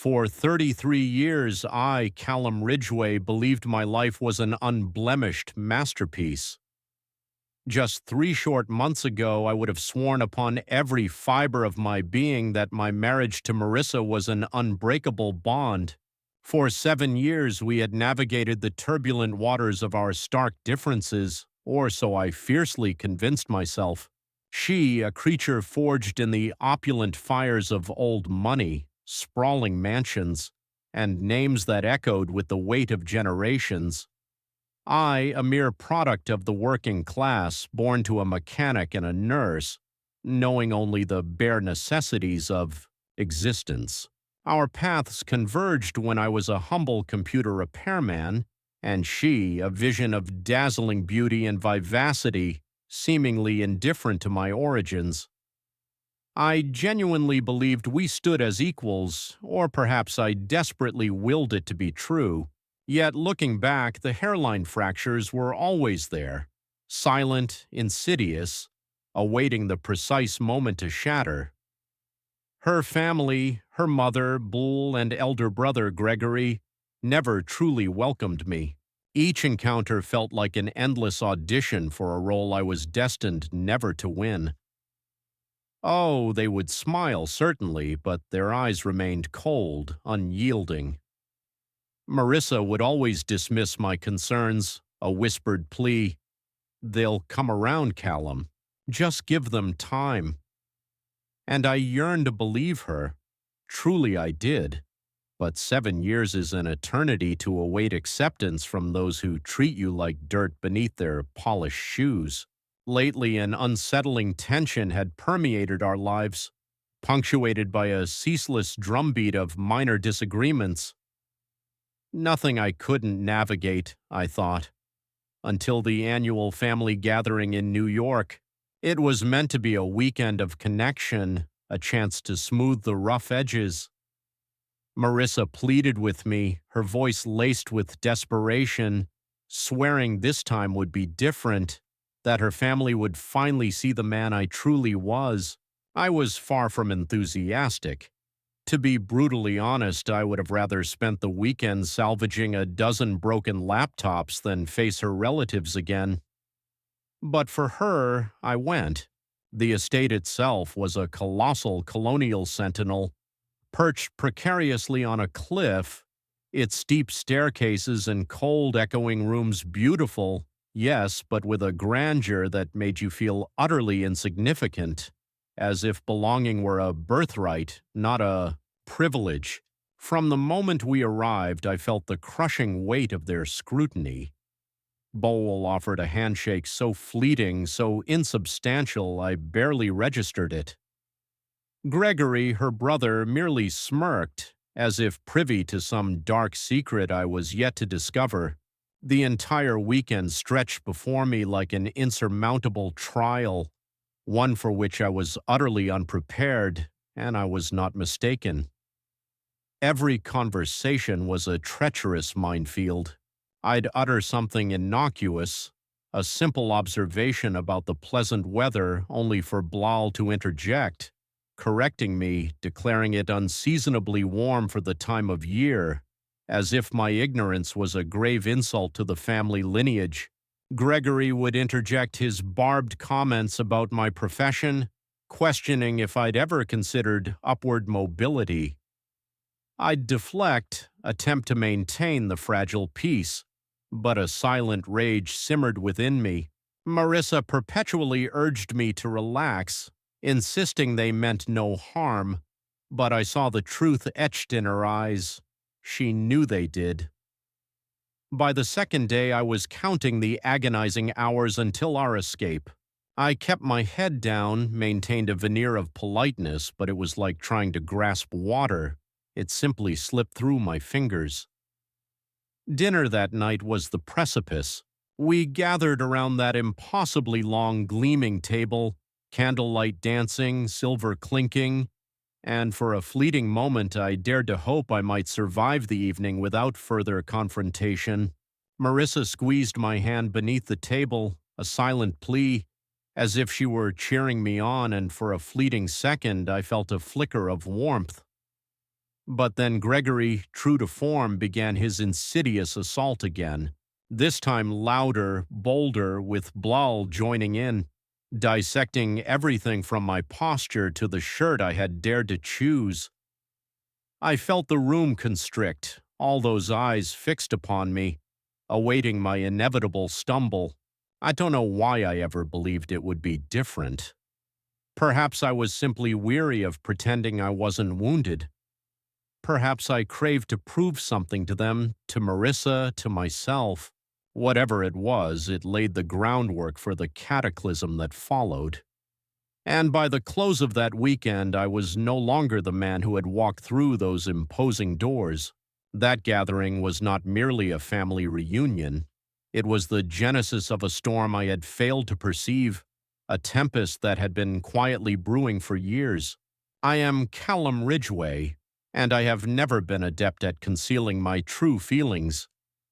For 33 years, I, Callum Ridgway, believed my life was an unblemished masterpiece. Just 3 short months ago, I would have sworn upon every fiber of my being that my marriage to Marissa was an unbreakable bond. For 7 years, we had navigated the turbulent waters of our stark differences, or so I fiercely convinced myself. She, a creature forged in the opulent fires of old money, sprawling mansions, and names that echoed with the weight of generations. I, a mere product of the working class, born to a mechanic and a nurse, knowing only the bare necessities of existence. Our paths converged when I was a humble computer repairman, and she, a vision of dazzling beauty and vivacity, seemingly indifferent to my origins. I genuinely believed we stood as equals, or perhaps I desperately willed it to be true. Yet looking back, the hairline fractures were always there, silent, insidious, awaiting the precise moment to shatter. Her family, her mother, Bull, and elder brother Gregory, never truly welcomed me. Each encounter felt like an endless audition for a role I was destined never to win. Oh, they would smile, certainly, but their eyes remained cold, unyielding. Marissa would always dismiss my concerns, a whispered plea. "They'll come around, Callum. Just give them time." And I yearned to believe her. Truly I did. But 7 years is an eternity to await acceptance from those who treat you like dirt beneath their polished shoes. Lately, an unsettling tension had permeated our lives, punctuated by a ceaseless drumbeat of minor disagreements. Nothing I couldn't navigate, I thought, until the annual family gathering in New York. It was meant to be a weekend of connection, a chance to smooth the rough edges. Marissa pleaded with me, her voice laced with desperation, swearing this time would be different, that her family would finally see the man I truly was. I was far from enthusiastic. To be brutally honest, I would have rather spent the weekend salvaging a dozen broken laptops than face her relatives again. But for her, I went. The estate itself was a colossal colonial sentinel, perched precariously on a cliff, its steep staircases and cold echoing rooms beautiful, yes, but with a grandeur that made you feel utterly insignificant, as if belonging were a birthright, not a privilege. From the moment we arrived, I felt the crushing weight of their scrutiny. Bowl offered a handshake so fleeting, so insubstantial, I barely registered it. Gregory, her brother, merely smirked, as if privy to some dark secret I was yet to discover. The entire weekend stretched before me like an insurmountable trial, one for which I was utterly unprepared, and I was not mistaken. Every conversation was a treacherous minefield. I'd utter something innocuous, a simple observation about the pleasant weather, only for Blal to interject, correcting me, declaring it unseasonably warm for the time of year, as if my ignorance was a grave insult to the family lineage. Gregory would interject his barbed comments about my profession, questioning if I'd ever considered upward mobility. I'd deflect, attempt to maintain the fragile peace, but a silent rage simmered within me. Marissa perpetually urged me to relax, insisting they meant no harm, but I saw the truth etched in her eyes. She knew they did. By the second day, I was counting the agonizing hours until our escape. I kept my head down, maintained a veneer of politeness, but it was like trying to grasp water. It simply slipped through my fingers. Dinner that night was the precipice. We gathered around that impossibly long, gleaming table, candlelight dancing, silver clinking, and for a fleeting moment I dared to hope I might survive the evening without further confrontation. Marissa squeezed my hand beneath the table, a silent plea, as if she were cheering me on, and for a fleeting second I felt a flicker of warmth. But then Gregory, true to form, began his insidious assault again, this time louder, bolder, with Blal joining in, dissecting everything from my posture to the shirt I had dared to choose. I felt the room constrict, all those eyes fixed upon me, awaiting my inevitable stumble. I don't know why I ever believed it would be different. Perhaps I was simply weary of pretending I wasn't wounded. Perhaps I craved to prove something to them, to Marissa, to myself. Whatever it was, it laid the groundwork for the cataclysm that followed. And by the close of that weekend, I was no longer the man who had walked through those imposing doors. That gathering was not merely a family reunion. It was the genesis of a storm I had failed to perceive, a tempest that had been quietly brewing for years. I am Callum Ridgway, and I have never been adept at concealing my true feelings,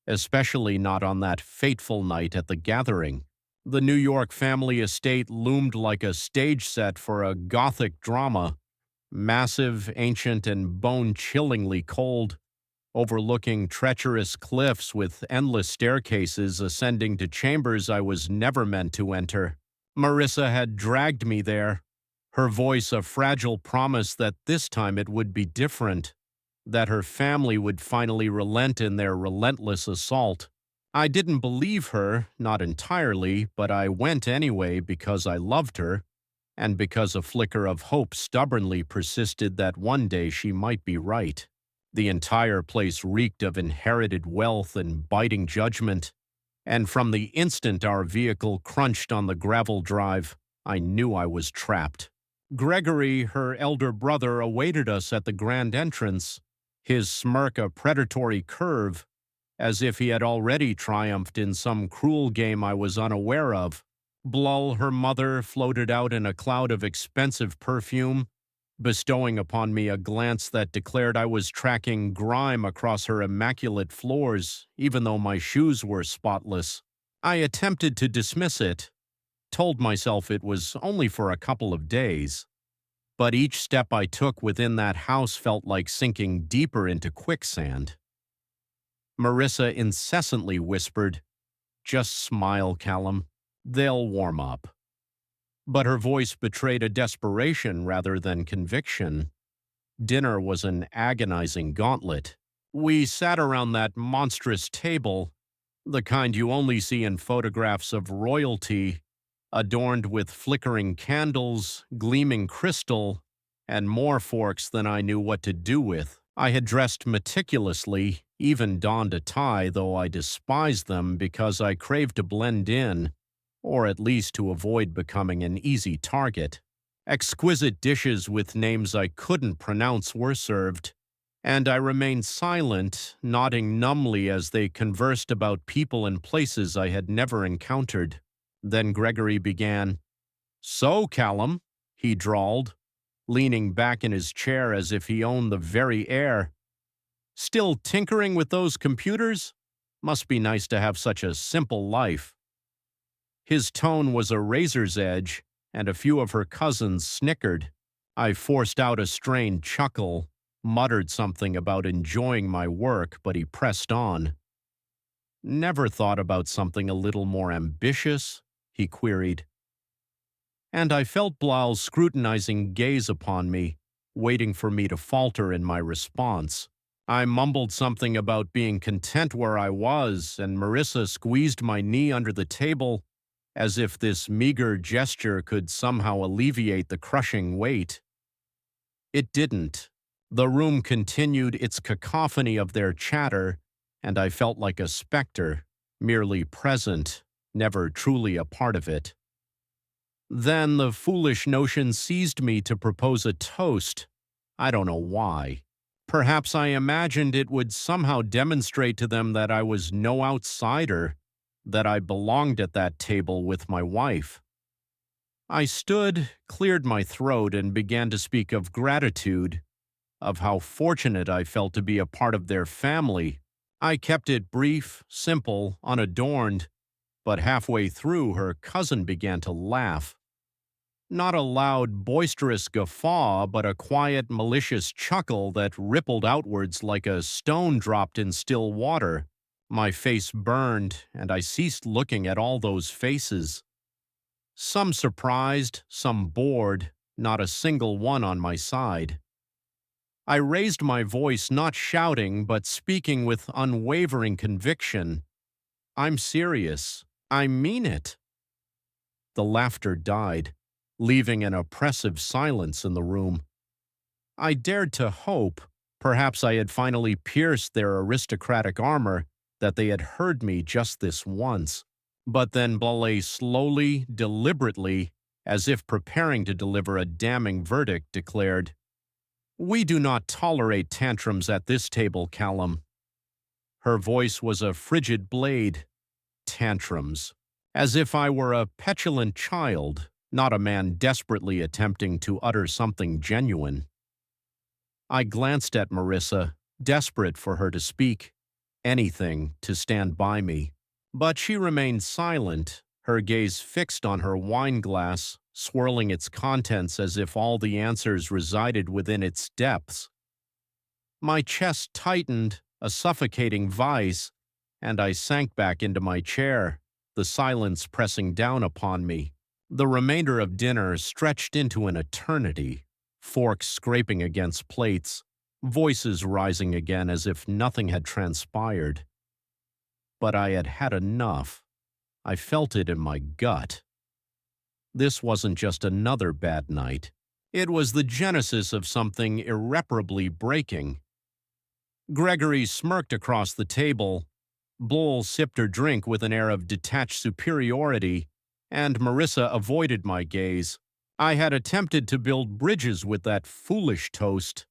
especially not on that fateful night at the gathering. The New York family estate loomed like a stage set for a Gothic drama, massive, ancient, and bone-chillingly cold, overlooking treacherous cliffs with endless staircases ascending to chambers I was never meant to enter. Marissa had dragged me there, her voice a fragile promise that this time it would be different, that her family would finally relent in their relentless assault. I didn't believe her, not entirely, but I went anyway because I loved her, and because a flicker of hope stubbornly persisted that one day she might be right. The entire place reeked of inherited wealth and biting judgment, and from the instant our vehicle crunched on the gravel drive, I knew I was trapped. Gregory, her elder brother, awaited us at the grand entrance, his smirk a predatory curve, as if he had already triumphed in some cruel game I was unaware of. Blull, her mother, floated out in a cloud of expensive perfume, bestowing upon me a glance that declared I was tracking grime across her immaculate floors, even though my shoes were spotless. I attempted to dismiss it, told myself it was only for a couple of days. But each step I took within that house felt like sinking deeper into quicksand. Marissa incessantly whispered, "Just smile, Callum. They'll warm up." But her voice betrayed a desperation rather than conviction. Dinner was an agonizing gauntlet. We sat around that monstrous table, the kind you only see in photographs of royalty, adorned with flickering candles, gleaming crystal, and more forks than I knew what to do with. I had dressed meticulously, even donned a tie, though I despised them because I craved to blend in, or at least to avoid becoming an easy target. Exquisite dishes with names I couldn't pronounce were served, and I remained silent, nodding numbly as they conversed about people and places I had never encountered. Then Gregory began. "So, Callum," he drawled, leaning back in his chair as if he owned the very air. "Still tinkering with those computers? Must be nice to have such a simple life." His tone was a razor's edge, and a few of her cousins snickered. I forced out a strained chuckle, muttered something about enjoying my work, but he pressed on. "Never thought about something a little more ambitious?" he queried. And I felt Blal's scrutinizing gaze upon me, waiting for me to falter in my response. I mumbled something about being content where I was, and Marissa squeezed my knee under the table, as if this meager gesture could somehow alleviate the crushing weight. It didn't. The room continued its cacophony of their chatter, and I felt like a specter, merely present, never truly a part of it. Then the foolish notion seized me to propose a toast. I don't know why. Perhaps I imagined it would somehow demonstrate to them that I was no outsider, that I belonged at that table with my wife. I stood, cleared my throat, and began to speak of gratitude, of how fortunate I felt to be a part of their family. I kept it brief, simple, unadorned, but halfway through her cousin began to laugh. Not a loud, boisterous guffaw, but a quiet, malicious chuckle that rippled outwards like a stone dropped in still water. My face burned, and I ceased looking at all those faces. Some surprised, some bored, not a single one on my side. I raised my voice, not shouting, but speaking with unwavering conviction. I'm serious. I mean it. The laughter died, leaving an oppressive silence in the room. I dared to hope, perhaps I had finally pierced their aristocratic armor, that they had heard me just this once. But then Blale slowly, deliberately, as if preparing to deliver a damning verdict, declared, "We do not tolerate tantrums at this table, Callum." Her voice was a frigid blade. Tantrums. As if I were a petulant child, not a man desperately attempting to utter something genuine. I glanced at Marissa, desperate for her to speak, anything to stand by me. But she remained silent, her gaze fixed on her wine glass, swirling its contents as if all the answers resided within its depths. My chest tightened, a suffocating vice, and I sank back into my chair, the silence pressing down upon me. The remainder of dinner stretched into an eternity, forks scraping against plates, voices rising again as if nothing had transpired. But I had had enough. I felt it in my gut. This wasn't just another bad night. It was the genesis of something irreparably breaking. Gregory smirked across the table. Bull sipped her drink with an air of detached superiority, and Marissa avoided my gaze. I had attempted to build bridges with that foolish toast,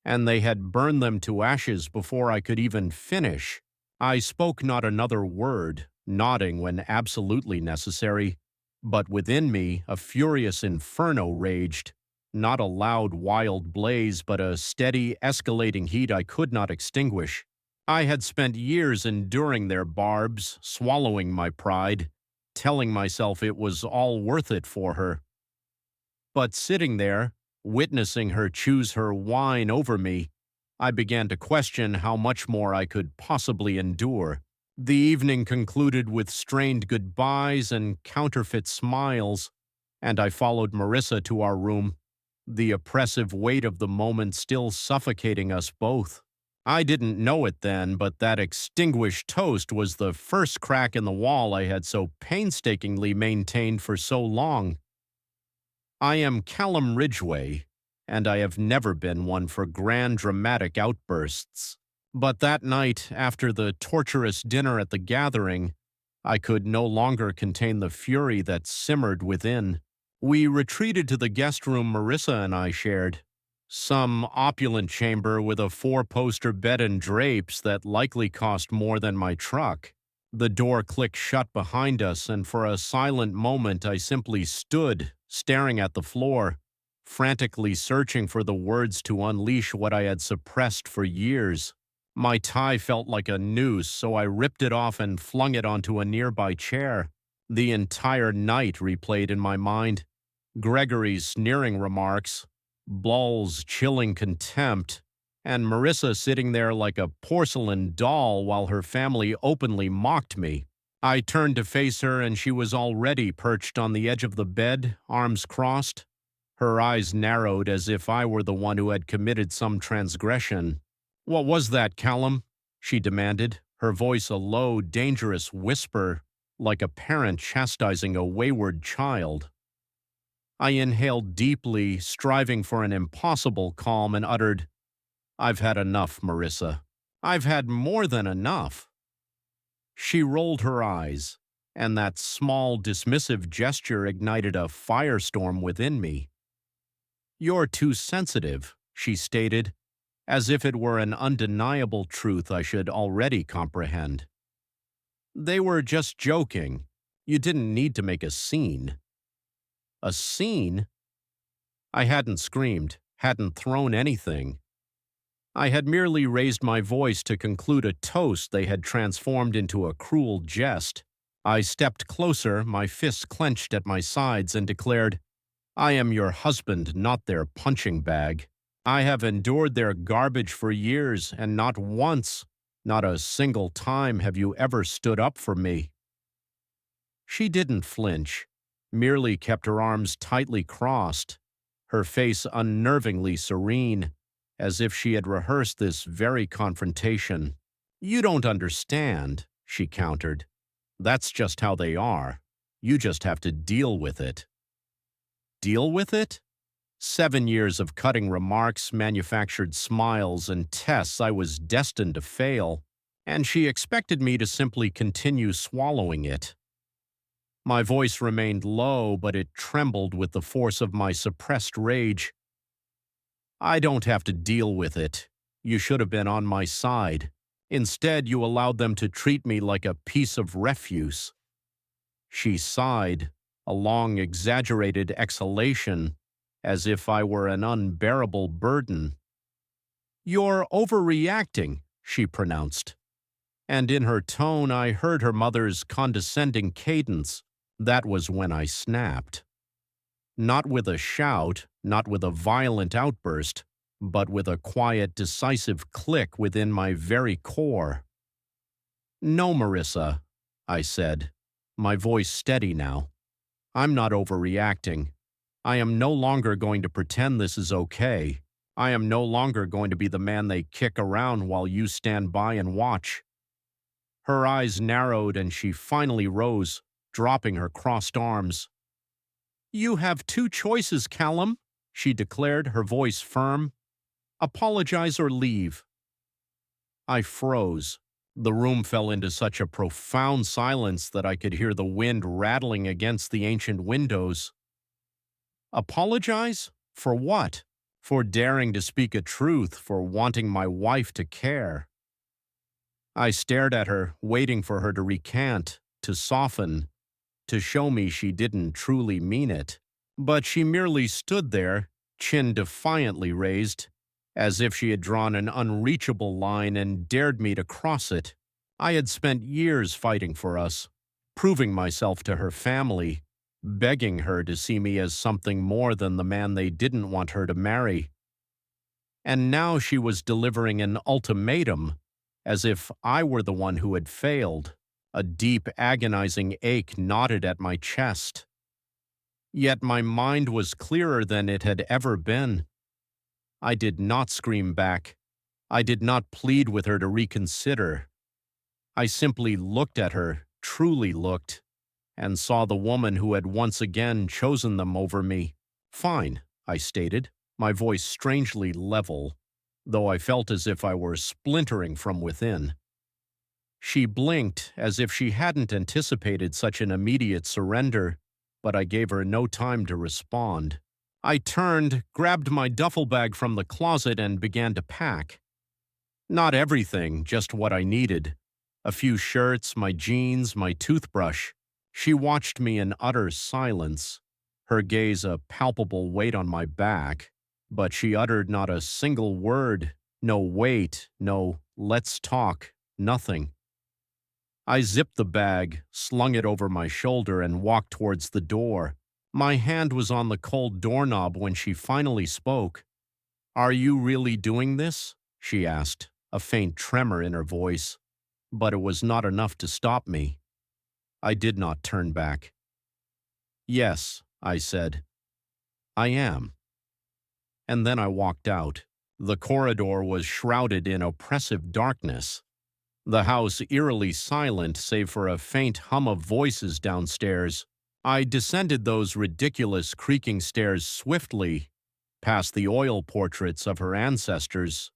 and they had burned them to ashes before I could even finish. I spoke not another word, nodding when absolutely necessary, but within me a furious inferno raged, not a loud, wild blaze, but a steady, escalating heat I could not extinguish. I had spent years enduring their barbs, swallowing my pride, telling myself it was all worth it for her. But sitting there, witnessing her choose her wine over me, I began to question how much more I could possibly endure. The evening concluded with strained goodbyes and counterfeit smiles, and I followed Marissa to our room, the oppressive weight of the moment still suffocating us both. I didn't know it then, but that extinguished toast was the first crack in the wall I had so painstakingly maintained for so long. I am Callum Ridgway, and I have never been one for grand dramatic outbursts. But that night, after the torturous dinner at the gathering, I could no longer contain the fury that simmered within. We retreated to the guest room Marissa and I shared, some opulent chamber with a four-poster bed and drapes that likely cost more than my truck. The door clicked shut behind us, and for a silent moment I simply stood, staring at the floor, frantically searching for the words to unleash what I had suppressed for years. My tie felt like a noose, so I ripped it off and flung it onto a nearby chair. The entire night replayed in my mind. Gregory's sneering remarks, Ball's chilling contempt, and Marissa sitting there like a porcelain doll while her family openly mocked me. I turned to face her, and she was already perched on the edge of the bed, arms crossed. Her eyes narrowed as if I were the one who had committed some transgression. "What was that, Callum?" she demanded, her voice a low, dangerous whisper, like a parent chastising a wayward child. I inhaled deeply, striving for an impossible calm, and uttered, "I've had enough, Marissa. I've had more than enough." She rolled her eyes, and that small, dismissive gesture ignited a firestorm within me. "You're too sensitive," she stated, as if it were an undeniable truth I should already comprehend. "They were just joking. You didn't need to make a scene." A scene? I hadn't screamed, hadn't thrown anything. I had merely raised my voice to conclude a toast they had transformed into a cruel jest. I stepped closer, my fists clenched at my sides, and declared, I am your husband, not their punching bag. I have endured their garbage for years, and not once, not a single time have you ever stood up for me." She didn't flinch, merely kept her arms tightly crossed, her face unnervingly serene, as if she had rehearsed this very confrontation. "You don't understand," she countered. "That's just how they are. You just have to deal with it." Deal with it? 7 years of cutting remarks, manufactured smiles, and tests I was destined to fail, and she expected me to simply continue swallowing it. My voice remained low, but it trembled with the force of my suppressed rage. "I don't have to deal with it. You should have been on my side. Instead, you allowed them to treat me like a piece of refuse." She sighed, a long, exaggerated exhalation, as if I were an unbearable burden. "You're overreacting," she pronounced. And in her tone I heard her mother's condescending cadence. That was when I snapped. Not with a shout, not with a violent outburst, but with a quiet, decisive click within my very core. "No, Marissa," I said, my voice steady now. "I'm not overreacting. I am no longer going to pretend this is okay. I am no longer going to be the man they kick around while you stand by and watch." Her eyes narrowed and she finally rose, dropping her crossed arms. "You have two choices, Callum," she declared, her voice firm. "Apologize or leave." I froze. The room fell into such a profound silence that I could hear the wind rattling against the ancient windows. Apologize? For what? For daring to speak a truth, for wanting my wife to care. I stared at her, waiting for her to recant, to soften, to show me she didn't truly mean it. But she merely stood there, chin defiantly raised, as if she had drawn an unreachable line and dared me to cross it. I had spent years fighting for us, proving myself to her family, begging her to see me as something more than the man they didn't want her to marry. And now she was delivering an ultimatum, as if I were the one who had failed. A deep, agonizing ache knotted at my chest. Yet my mind was clearer than it had ever been. I did not scream back. I did not plead with her to reconsider. I simply looked at her, truly looked, and saw the woman who had once again chosen them over me. "Fine," I stated, my voice strangely level, though I felt as if I were splintering from within. She blinked as if she hadn't anticipated such an immediate surrender, but I gave her no time to respond. I turned, grabbed my duffel bag from the closet, and began to pack. Not everything, just what I needed. A few shirts, my jeans, my toothbrush. She watched me in utter silence, her gaze a palpable weight on my back, but she uttered not a single word, no wait, no let's talk, nothing. I zipped the bag, slung it over my shoulder, and walked towards the door. My hand was on the cold doorknob when she finally spoke. "Are you really doing this?" she asked, a faint tremor in her voice. But it was not enough to stop me. I did not turn back. "Yes," I said. "I am." And then I walked out. The corridor was shrouded in oppressive darkness. The house eerily silent save for a faint hum of voices downstairs. I descended those ridiculous creaking stairs swiftly, past the oil portraits of her ancestors,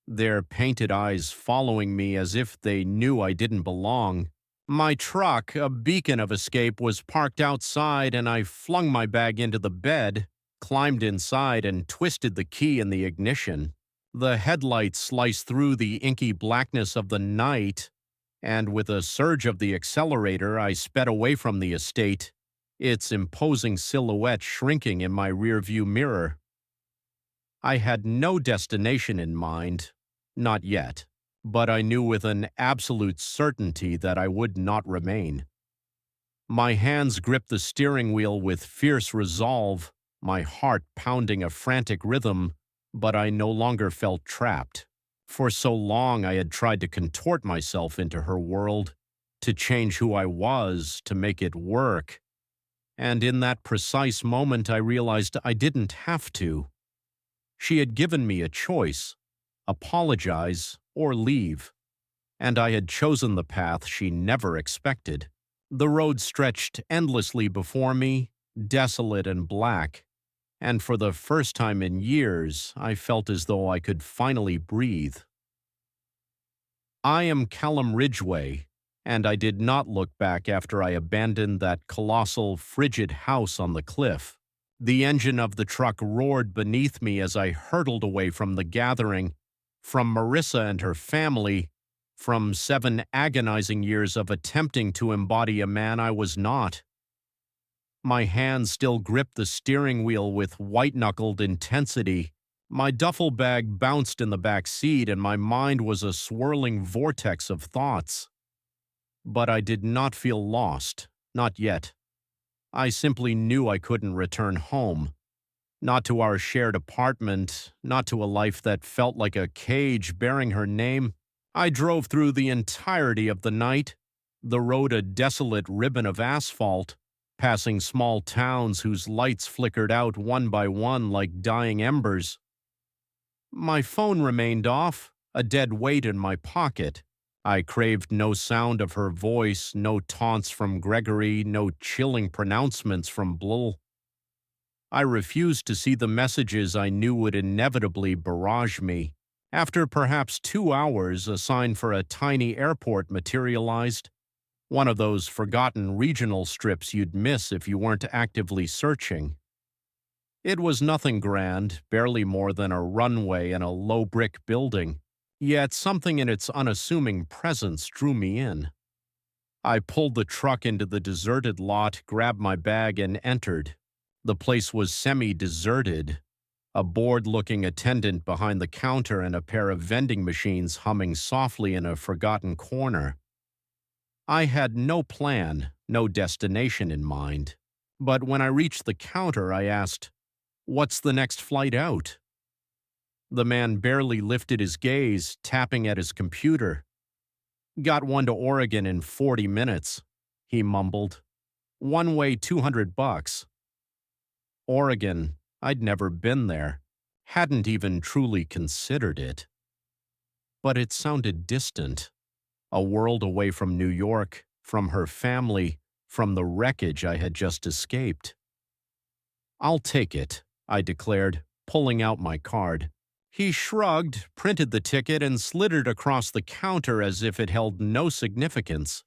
their painted eyes following me as if they knew I didn't belong. My truck, a beacon of escape, was parked outside, and I flung my bag into the bed, climbed inside, and twisted the key in the ignition. The headlights sliced through the inky blackness of the night, and with a surge of the accelerator, I sped away from the estate, its imposing silhouette shrinking in my rearview mirror. I had no destination in mind, not yet, but I knew with an absolute certainty that I would not remain. My hands gripped the steering wheel with fierce resolve, my heart pounding a frantic rhythm, but I no longer felt trapped. For so long I had tried to contort myself into her world, to change who I was, to make it work. And in that precise moment I realized I didn't have to. She had given me a choice: apologize or leave, and I had chosen the path she never expected. The road stretched endlessly before me, desolate and black, and for the first time in years, I felt as though I could finally breathe. I am Callum Ridgway, and I did not look back after I abandoned that colossal, frigid house on the cliff. The engine of the truck roared beneath me as I hurtled away from the gathering, from Marissa and her family, from 7 agonizing years of attempting to embody a man I was not. My hand still gripped the steering wheel with white-knuckled intensity. My duffel bag bounced in the back seat, and my mind was a swirling vortex of thoughts. But I did not feel lost, not yet. I simply knew I couldn't return home. Not to our shared apartment, not to a life that felt like a cage bearing her name. I drove through the entirety of the night, the road a desolate ribbon of asphalt, passing small towns whose lights flickered out one by one like dying embers. My phone remained off, a dead weight in my pocket. I craved no sound of her voice, no taunts from Gregory, no chilling pronouncements from Blull. I refused to see the messages I knew would inevitably barrage me. After perhaps 2 hours, a sign for a tiny airport materialized, one of those forgotten regional strips you'd miss if you weren't actively searching. It was nothing grand, barely more than a runway and a low-brick building, yet something in its unassuming presence drew me in. I pulled the truck into the deserted lot, grabbed my bag, and entered. The place was semi-deserted, a bored-looking attendant behind the counter and a pair of vending machines humming softly in a forgotten corner. I had no plan, no destination in mind. But when I reached the counter, I asked, "What's the next flight out?" The man barely lifted his gaze, tapping at his computer. "Got one to Oregon in 40 minutes, he mumbled. "One way $200. Oregon, I'd never been there, hadn't even truly considered it. But it sounded distant, a world away from New York, from her family, from the wreckage I had just escaped. "I'll take it," I declared, pulling out my card. He shrugged, printed the ticket, and slid it across the counter as if it held no significance.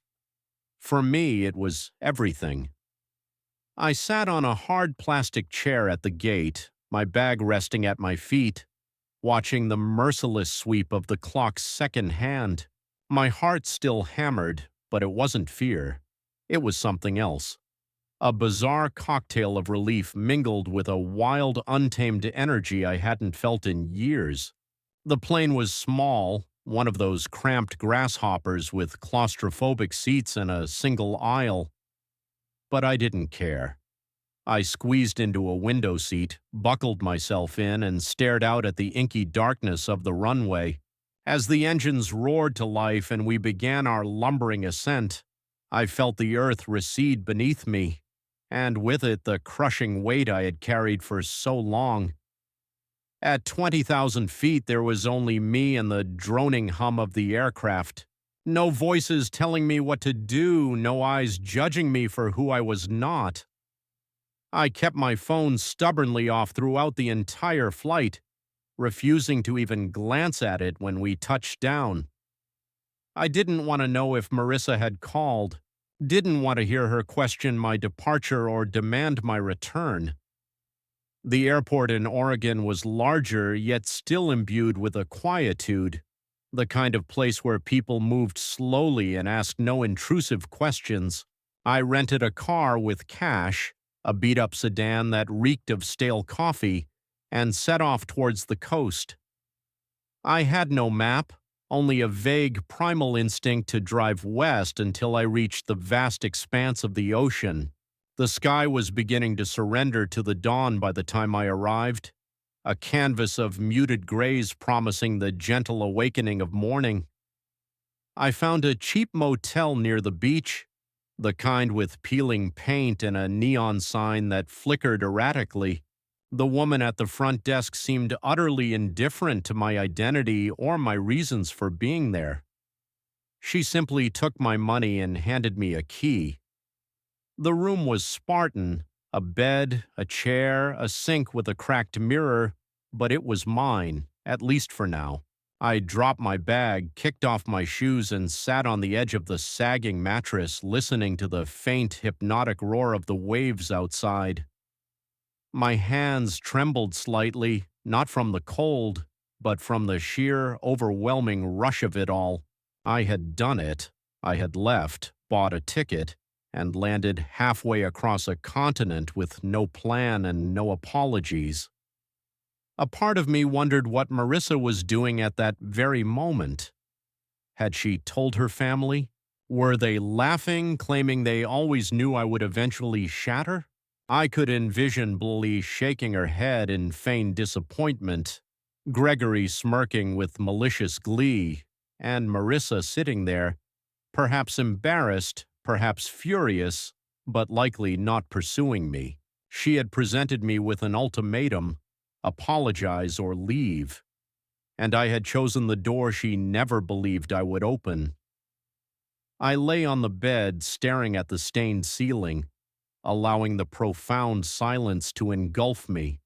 For me, it was everything. I sat on a hard plastic chair at the gate, my bag resting at my feet, watching the merciless sweep of the clock's second hand. My heart still hammered, but it wasn't fear. It was something else. A bizarre cocktail of relief mingled with a wild, untamed energy I hadn't felt in years. The plane was small, one of those cramped grasshoppers with claustrophobic seats and a single aisle. But I didn't care. I squeezed into a window seat, buckled myself in, and stared out at the inky darkness of the runway. As the engines roared to life and we began our lumbering ascent, I felt the earth recede beneath me, and with it the crushing weight I had carried for so long. At 20,000 feet, there was only me and the droning hum of the aircraft. No voices telling me what to do, no eyes judging me for who I was not. I kept my phone stubbornly off throughout the entire flight, refusing to even glance at it when we touched down. I didn't want to know if Marissa had called, didn't want to hear her question my departure or demand my return. The airport in Oregon was larger, yet still imbued with a quietude, the kind of place where people moved slowly and asked no intrusive questions. I rented a car with cash, a beat-up sedan that reeked of stale coffee, and set off towards the coast. I had no map, only a vague primal instinct to drive west until I reached the vast expanse of the ocean, The sky was beginning to surrender to the dawn by the time I arrived, a canvas of muted grays promising the gentle awakening of morning. I found a cheap motel near the beach, the kind with peeling paint and a neon sign that flickered erratically. The woman at the front desk seemed utterly indifferent to my identity or my reasons for being there. She simply took my money and handed me a key. The room was Spartan, a bed, a chair, a sink with a cracked mirror, but it was mine, at least for now. I dropped my bag, kicked off my shoes, and sat on the edge of the sagging mattress, listening to the faint, hypnotic roar of the waves outside. My hands trembled slightly, not from the cold, but from the sheer, overwhelming rush of it all. I had done it. I had left, bought a ticket, and landed halfway across a continent with no plan and no apologies. A part of me wondered what Marissa was doing at that very moment. Had she told her family? Were they laughing, claiming they always knew I would eventually shatter? I could envision Billy shaking her head in feigned disappointment, Gregory smirking with malicious glee, and Marissa sitting there, perhaps embarrassed, perhaps furious, but likely not pursuing me. She had presented me with an ultimatum: apologize or leave, and I had chosen the door she never believed I would open. I lay on the bed, staring at the stained ceiling, allowing the profound silence to engulf me.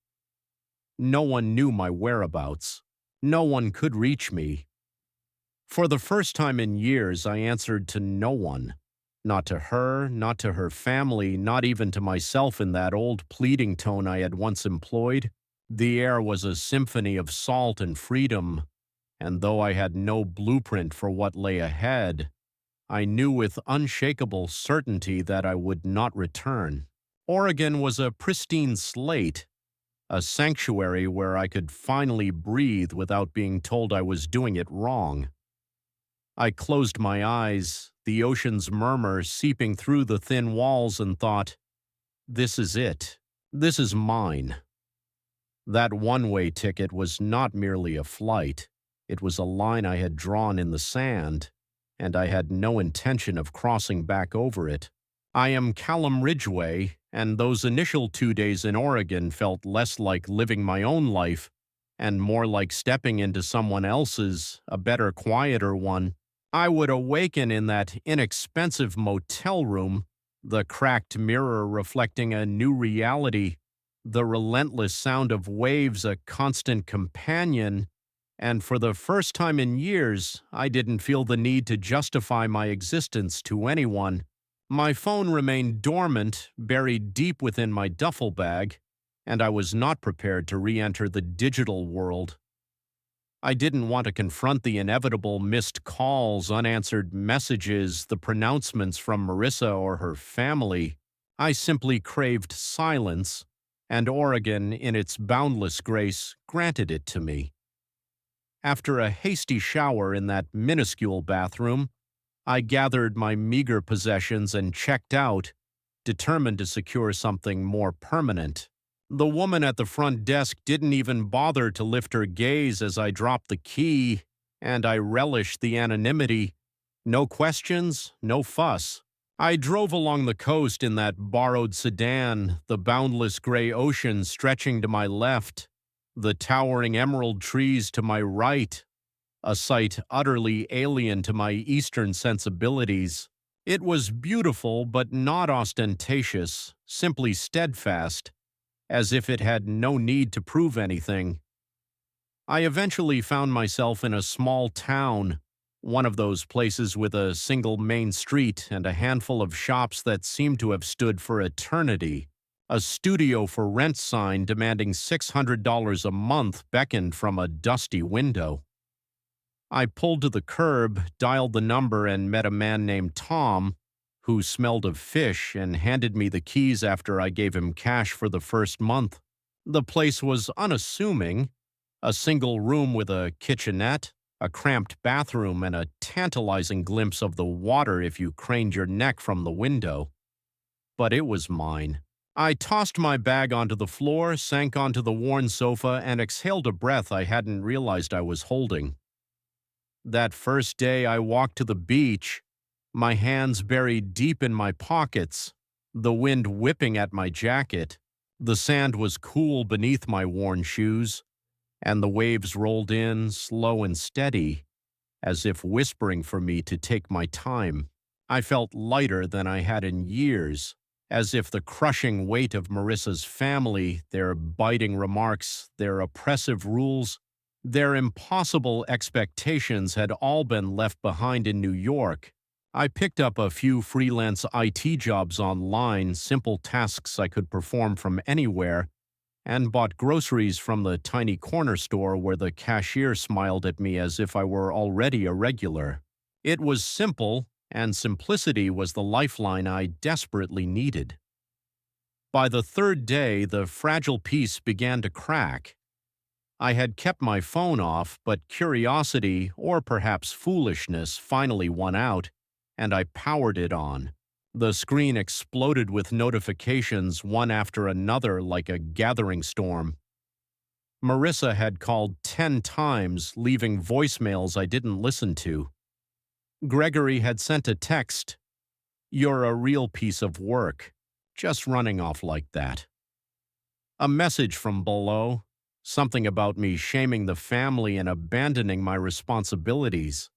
No one knew my whereabouts. No one could reach me. For the first time in years, I answered to no one. Not to her, not to her family, not even to myself in that old pleading tone I had once employed. The air was a symphony of salt and freedom, and though I had no blueprint for what lay ahead, I knew with unshakable certainty that I would not return. Oregon was a pristine slate, a sanctuary where I could finally breathe without being told I was doing it wrong. I closed my eyes, the ocean's murmur seeping through the thin walls, and thought, this is it. This is mine. That one-way ticket was not merely a flight. It was a line I had drawn in the sand, and I had no intention of crossing back over it. I am Callum Ridgway, and those initial 2 days in Oregon felt less like living my own life and more like stepping into someone else's, a better, quieter one. I would awaken in that inexpensive motel room, the cracked mirror reflecting a new reality, the relentless sound of waves a constant companion, and for the first time in years, I didn't feel the need to justify my existence to anyone. My phone remained dormant, buried deep within my duffel bag, and I was not prepared to re-enter the digital world. I didn't want to confront the inevitable missed calls, unanswered messages, the pronouncements from Marissa or her family. I simply craved silence, and Oregon, in its boundless grace, granted it to me. After a hasty shower in that minuscule bathroom, I gathered my meager possessions and checked out, determined to secure something more permanent. The woman at the front desk didn't even bother to lift her gaze as I dropped the key, and I relished the anonymity. No questions, no fuss. I drove along the coast in that borrowed sedan, the boundless gray ocean stretching to my left, the towering emerald trees to my right, a sight utterly alien to my Eastern sensibilities. It was beautiful but not ostentatious, simply steadfast, as if it had no need to prove anything. I eventually found myself in a small town, one of those places with a single main street and a handful of shops that seemed to have stood for eternity. A studio for rent sign demanding $600 a month beckoned from a dusty window. I pulled to the curb, dialed the number, and met a man named Tom, who smelled of fish and handed me the keys after I gave him cash for the first month. The place was unassuming, a single room with a kitchenette, a cramped bathroom, and a tantalizing glimpse of the water if you craned your neck from the window. but it was mine. I tossed my bag onto the floor, sank onto the worn sofa, and exhaled a breath I hadn't realized I was holding. That first day I walked to the beach, my hands buried deep in my pockets, the wind whipping at my jacket. The sand was cool beneath my worn shoes, and the waves rolled in, slow and steady, as if whispering for me to take my time. I felt lighter than I had in years, as if the crushing weight of Marissa's family, their biting remarks, their oppressive rules, their impossible expectations had all been left behind in New York. I picked up a few freelance IT jobs online, simple tasks I could perform from anywhere, and bought groceries from the tiny corner store where the cashier smiled at me as if I were already a regular. It was simple, and simplicity was the lifeline I desperately needed. By the third day, the fragile piece began to crack. I had kept my phone off, but curiosity, or perhaps foolishness, finally won out, and I powered it on. The screen exploded with notifications, one after another, like a gathering storm. Marissa had called 10 times, leaving voicemails I didn't listen to. Gregory had sent a text, "You're a real piece of work," just running off like that. A message from below, something about me shaming the family and abandoning my responsibilities.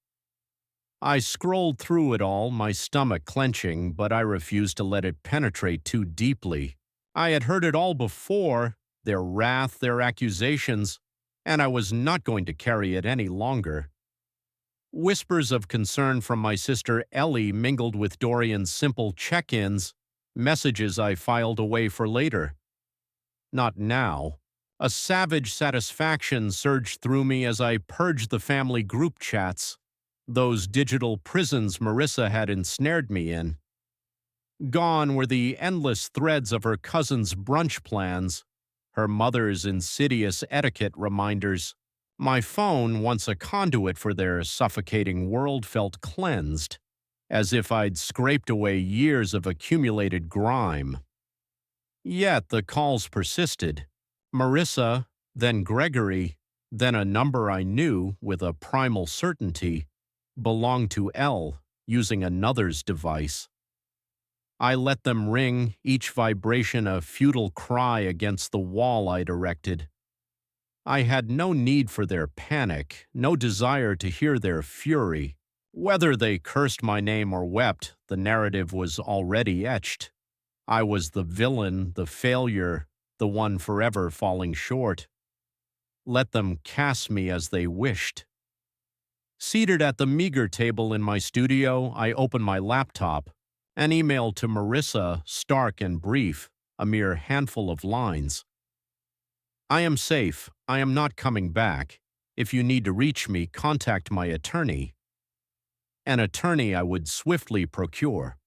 I scrolled through it all, my stomach clenching, but I refused to let it penetrate too deeply. I had heard it all before, their wrath, their accusations, and I was not going to carry it any longer. Whispers of concern from my sister Ellie mingled with Dorian's simple check-ins, messages I filed away for later. Not now. A savage satisfaction surged through me as I purged the family group chats, those digital prisons Marissa had ensnared me in. Gone were the endless threads of her cousin's brunch plans, her mother's insidious etiquette reminders. My phone, once a conduit for their suffocating world, felt cleansed, as if I'd scraped away years of accumulated grime. Yet the calls persisted. Marissa, then Gregory, then a number I knew with a primal certainty belonged to Elle, using another's device. I let them ring, each vibration a futile cry against the wall I'd erected. I had no need for their panic, no desire to hear their fury. Whether they cursed my name or wept, the narrative was already etched. I was the villain, the failure, the one forever falling short. Let them cast me as they wished. Seated at the meager table in my studio, I opened my laptop. An email to Marissa, stark and brief, a mere handful of lines. "I am safe. I am not coming back. If you need to reach me, contact my attorney." An attorney I would swiftly procure.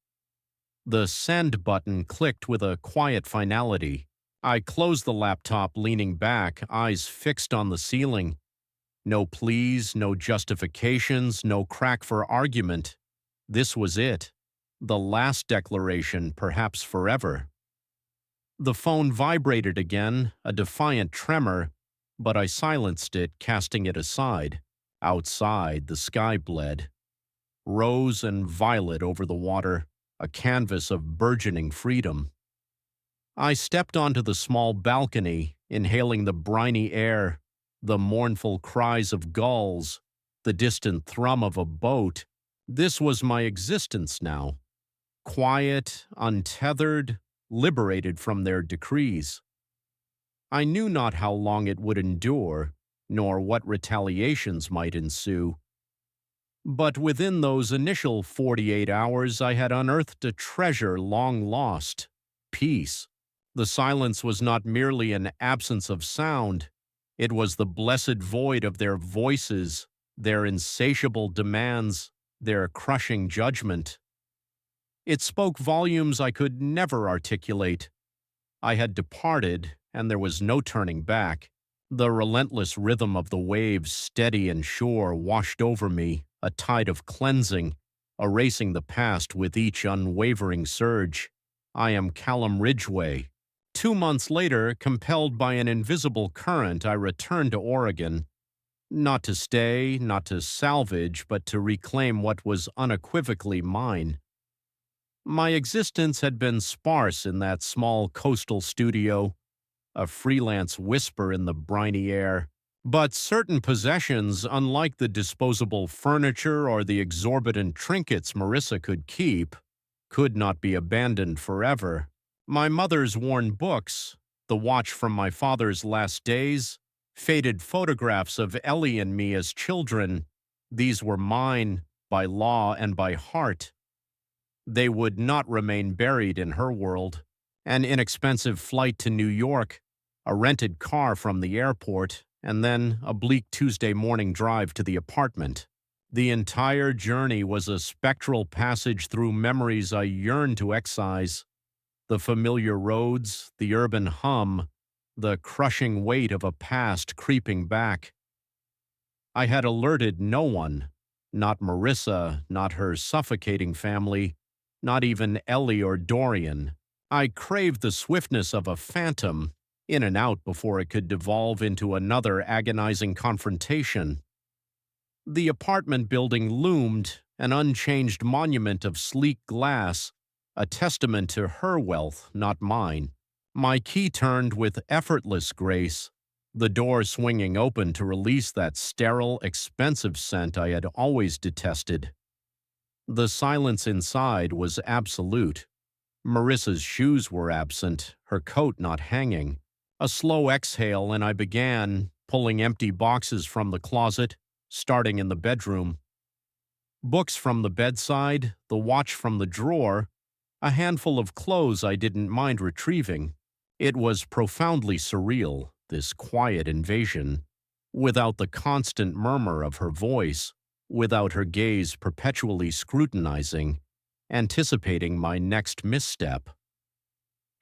The send button clicked with a quiet finality. I closed the laptop, leaning back, eyes fixed on the ceiling. No pleas, no justifications, no crack for argument. This was it. The last declaration, perhaps forever. The phone vibrated again, a defiant tremor, but I silenced it, casting it aside. Outside, the sky bled. Rose and violet over the water, a canvas of burgeoning freedom. I stepped onto the small balcony, inhaling the briny air, the mournful cries of gulls, the distant thrum of a boat. This was my existence now. Quiet, untethered, liberated from their decrees. I knew not how long it would endure, nor what retaliations might ensue. But within those initial 48 hours, I had unearthed a treasure long lost: peace. The silence was not merely an absence of sound. It was the blessed void of their voices, their insatiable demands, their crushing judgment. It spoke volumes I could never articulate. I had departed, and there was no turning back. The relentless rhythm of the waves, steady and sure, washed over me, a tide of cleansing, erasing the past with each unwavering surge. I am Callum Ridgway. 2 months later, compelled by an invisible current, I returned to Oregon. Not to stay, not to salvage, but to reclaim what was unequivocally mine. My existence had been sparse in that small coastal studio, a freelance whisper in the briny air. But certain possessions, unlike the disposable furniture or the exorbitant trinkets Marissa could keep, could not be abandoned forever. My mother's worn books, the watch from my father's last days, faded photographs of Ellie and me as children, these were mine by law and by heart. They would not remain buried in her world. An inexpensive flight to New York, a rented car from the airport, and then a bleak Tuesday morning drive to the apartment. The entire journey was a spectral passage through memories I yearned to excise. The familiar roads, the urban hum, the crushing weight of a past creeping back. I had alerted no one, not Marissa, not her suffocating family, not even Ellie or Dorian. I craved the swiftness of a phantom, in and out before it could devolve into another agonizing confrontation. The apartment building loomed, an unchanged monument of sleek glass, a testament to her wealth, not mine. My key turned with effortless grace, the door swinging open to release that sterile, expensive scent I had always detested. The silence inside was absolute. Marissa's shoes were absent, her coat not hanging. A slow exhale, and I began, pulling empty boxes from the closet, starting in the bedroom. Books from the bedside, the watch from the drawer, a handful of clothes I didn't mind retrieving. It was profoundly surreal, this quiet invasion, without the constant murmur of her voice, without her gaze perpetually scrutinizing, anticipating my next misstep.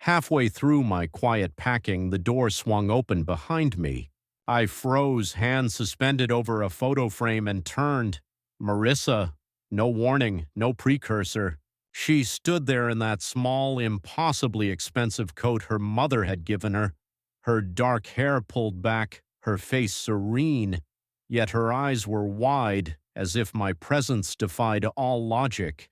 Halfway through my quiet packing, the door swung open behind me. I froze, hands suspended over a photo frame, and turned. Marissa, no warning, no precursor. She stood there in that small, impossibly expensive coat her mother had given her, her dark hair pulled back, her face serene, yet her eyes were wide, as if my presence defied all logic.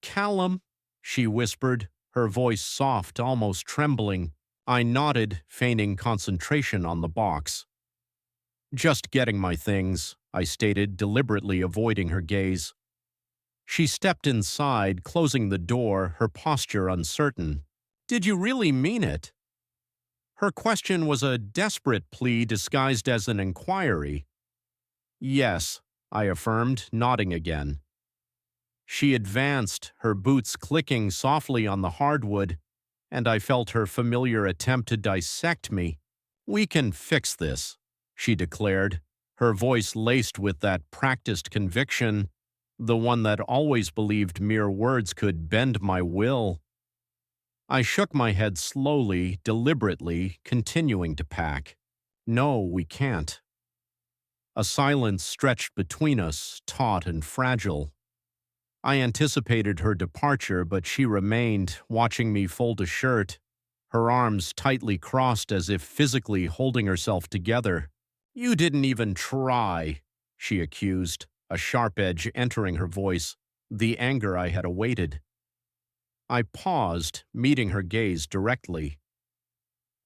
"Callum," she whispered, her voice soft, almost trembling. I nodded, feigning concentration on the box. "Just getting my things," I stated, deliberately avoiding her gaze. She stepped inside, closing the door, her posture uncertain. "Did you really mean it?" Her question was a desperate plea disguised as an inquiry. "Yes," I affirmed, nodding again. She advanced, her boots clicking softly on the hardwood, and I felt her familiar attempt to dissect me. "We can fix this," she declared, her voice laced with that practiced conviction, the one that always believed mere words could bend my will. I shook my head slowly, deliberately, continuing to pack. "No, we can't." A silence stretched between us, taut and fragile. I anticipated her departure, but she remained, watching me fold a shirt, her arms tightly crossed as if physically holding herself together. "You didn't even try," she accused, a sharp edge entering her voice, the anger I had awaited. I paused, meeting her gaze directly.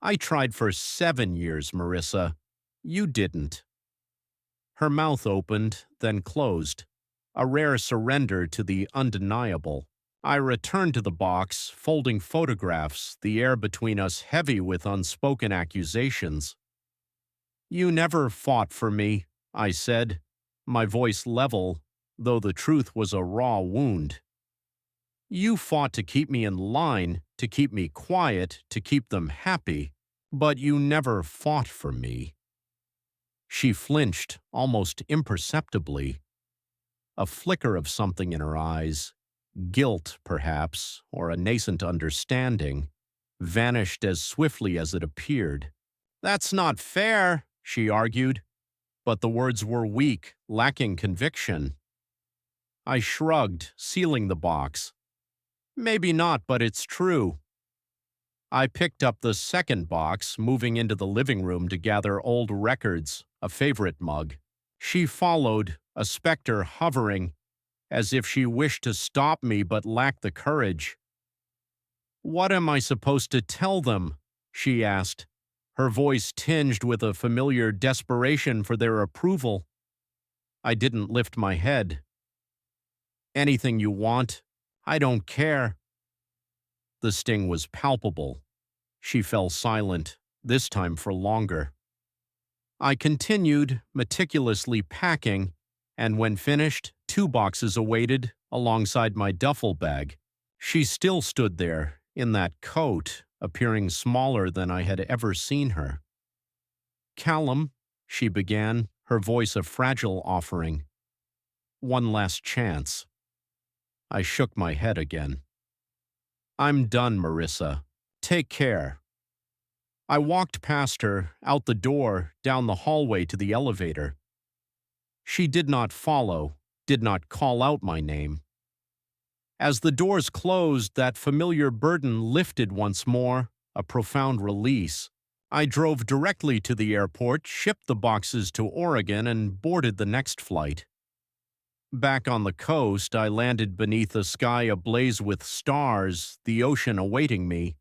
"I tried for 7 years, Marissa. You didn't." Her mouth opened, then closed, a rare surrender to the undeniable. I returned to the box, folding photographs, the air between us heavy with unspoken accusations. "You never fought for me," I said, my voice level, though the truth was a raw wound. "You fought to keep me in line, to keep me quiet, to keep them happy, but you never fought for me." She flinched, almost imperceptibly, a flicker of something in her eyes, guilt, perhaps, or a nascent understanding, vanished as swiftly as it appeared. "That's not fair," she argued, but the words were weak, lacking conviction. I shrugged, sealing the box. Maybe not, but it's true. I picked up the second box, moving into the living room to gather old records, a favorite mug. She followed, a specter hovering, as if she wished to stop me but lacked the courage. "What am I supposed to tell them?" she asked, her voice tinged with a familiar desperation for their approval. I didn't lift my head. "Anything you want. I don't care." The sting was palpable. She fell silent, this time for longer. I continued, meticulously packing, and when finished, 2 boxes awaited alongside my duffel bag. She still stood there, in that coat, appearing smaller than I had ever seen her. "Callum," she began, her voice a fragile offering. "One last chance." I shook my head again. "I'm done, Marissa. Take care." I walked past her, out the door, down the hallway to the elevator. She did not follow, did not call out my name. As the doors closed, that familiar burden lifted once more, a profound release. I drove directly to the airport, shipped the boxes to Oregon, and boarded the next flight. Back on the coast, I landed beneath a sky ablaze with stars, the ocean awaiting me,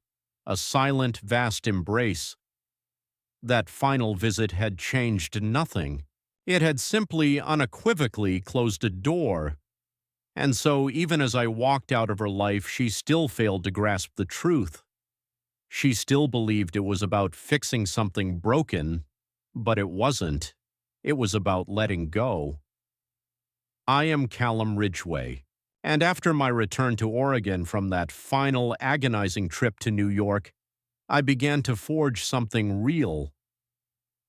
a silent, vast embrace. That final visit had changed nothing. It had simply, unequivocally closed a door. And so, even as I walked out of her life, she still failed to grasp the truth. She still believed it was about fixing something broken, but it wasn't. It was about letting go. I am Callum Ridgway, and after my return to Oregon from that final agonizing trip to New York, I began to forge something real.